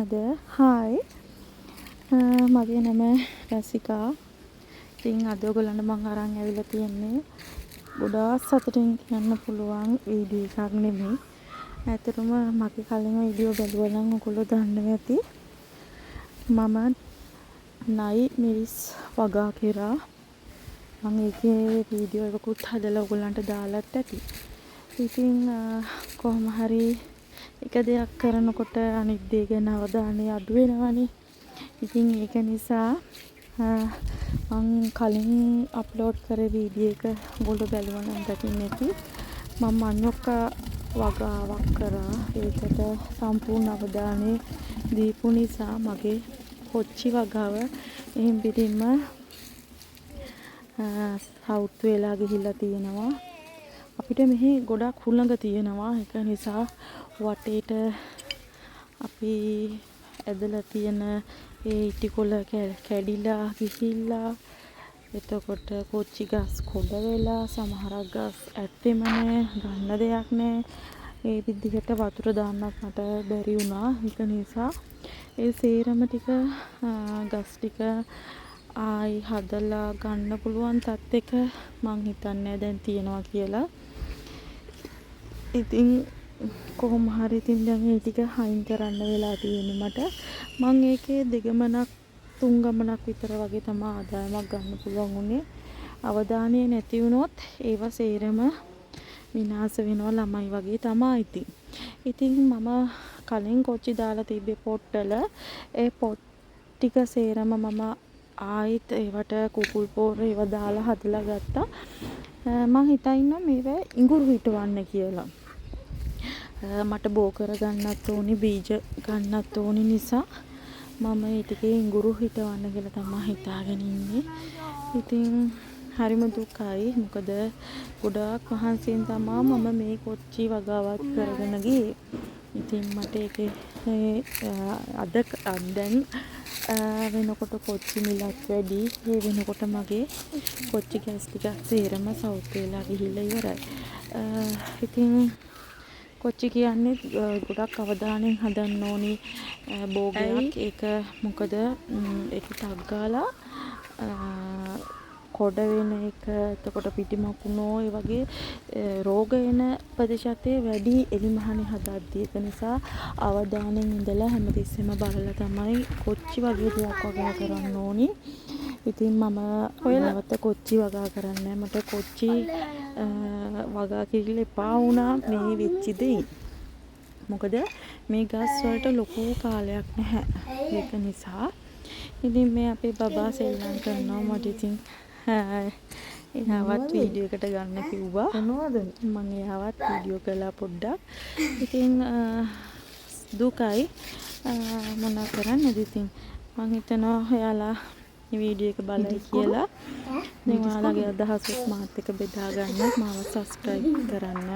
ඉන්නවද? හායි. මගේ නම රසිකා. ඉතින් අද ඔයගොල්ලන්ට මම අරන් ඇවිල්ලා තියෙන්නේ ගොඩාක් සතුටින් කියන්න පුළුවන් වීඩියෝ එකක් නෙමෙයි. ඇත්තටම මගේ කලින් වීඩියෝ බැලුවා නම් ඔයගොල්ලෝ දන්නවා ඇති. මම නයි මිරිස් වගා කරා. මම ඒකේ වීඩියෝ එකකුත් හදලා ඔයගොල්ලන්ට දාලත් ඇති. ඉතින් කොහොම හරි එක දෙයක් කරනකොට අනිත් දේ ගැන අවධානය අඩු වෙනවනේ. ඉතින් ඒක නිසා මම කලින් අප්ලෝඩ් කරේ වීඩියෝ එක ඔයගොල්ලෝ බැලුවා නම් දකින්න ඇති. මම මඤ්ඤොක්කා වගාවක් කරා. ඒකට සම්පූර්ණ අවධානය දීපු නිසා මගේ කොච්චි වගාව එහෙම් පිටින්ම සවුත් වෙලා ගිහිල්ලා තියෙනවා. අපිට මෙහි ගොඩක් හුළඟ තියෙනවා. ඒක නිසා වටේට අපි ඇදලා තියෙන ඒ ඉටිකොල කැඩිලා ගිහිල්ලා එතකොට කොච්චි ගස් කොඩ වෙලා සමහරක් ගස් ඇත්තෙම නෑ, ගන්න දෙයක් නෑ. ඒ විදිහට වතුර දාන්නත් මට බැරි වුණා. ඒක නිසා ඒ සේරම ටික ගස් ටික ආයි හදලා ගන්න පුළුවන් තත්ත්වයක මං හිතන්නේ දැන් තියෙනවා කියලා. ඉතින් කොහොම හරි ඉතින් දැන් මේ ටික හයින් කරන්න වෙලා තියෙන්නේ මට. මං ඒකේ දෙගමනක් තුන් ගමනක් විතර වගේ තමයි ආදායමක් ගන්න පුළුවන් උනේ. අවධානය නැති වුණොත් ඒවා සේරම විනාශ වෙනවා ළමයි වගේ තමයි ඉතින් මම කලින් කොච්චි දාලා තිබ්බේ පොට්ටල ඒ පොට් ටික සේරම මම ආයිත් ඒවට කුකුල් පෝර ඒවා දාලා හදලා ගත්තා. මං හිතා ඉන්නවා මේවා ඉඟුරු හිටවන්න කියලා. මට බෝ කර ගන්නත් ඕනි, බීජ ගන්නත් ඕනි නිසා මම ඒ ටිකේ ඉඟුරු හිටවන්න කියලා තමයි හිතාගෙන ඉන්නේ. ඉතින් හරිම දුකයි. මොකද ගොඩාක් මහන්සියෙන් තමයි මම මේ කොච්චි වගාවක් කරගෙන ගියේ. ඉතින් මට ඒකේ අද දැන් වෙනකොට කොච්චි මිලත් වැඩි. ඒ වෙනකොට මගේ කොච්චි ගෑස් ටික සේරම සවුත් වෙලා ගිහිල්ලා ඉවරයි. ඉතින් කොච්චි කියන්නේ ගොඩක් අවධානයෙන් හදන්න ඕනි බෝගයක්. ඒක මොකද ඒක ටක් ගාලා කොඩ වෙන එක, එතකොට පිටිමකුණෝ ඒ වගේ රෝග එන ප්‍රතිශතය වැඩි එලිමහනේ හදද්දී. ඒක නිසා අවධානයෙන් ඉඳලා හැමතිස්සෙම බලලා තමයි කොච්චි වගේ දෙයක් වගා කරන්න ඕනි. ඉතින් මම නැවත කොච්චි වගා කරන්නේ. මට කොච්චි වගා කිරිල්ල එපා වුණා මේ වෙච්ච දෙයින්. මොකද මේ ගස් වලට ලොකු කාලයක් නැහැ. ඒක නිසා ඉතින් මේ අපේ බබා සෙල්ලම් කරනවා. මට ඉතින් එයාවත් වීඩියෝ එකට ගන්න කිව්වා. මම එයාවත් වීඩියෝ කළා පොඩ්ඩක්. ඉතින් දුකයි මොනවා කරන්නද. ඉතින් මම හිතනවා ඔයාලා මේ වීඩියෝ එක බලයි කියලා. දැන් ඔයාලගේ අදහස් මාත් එක්ක බෙදා ගන්න. මාව සබ්ස්ක්‍රයිබ් කරන්න.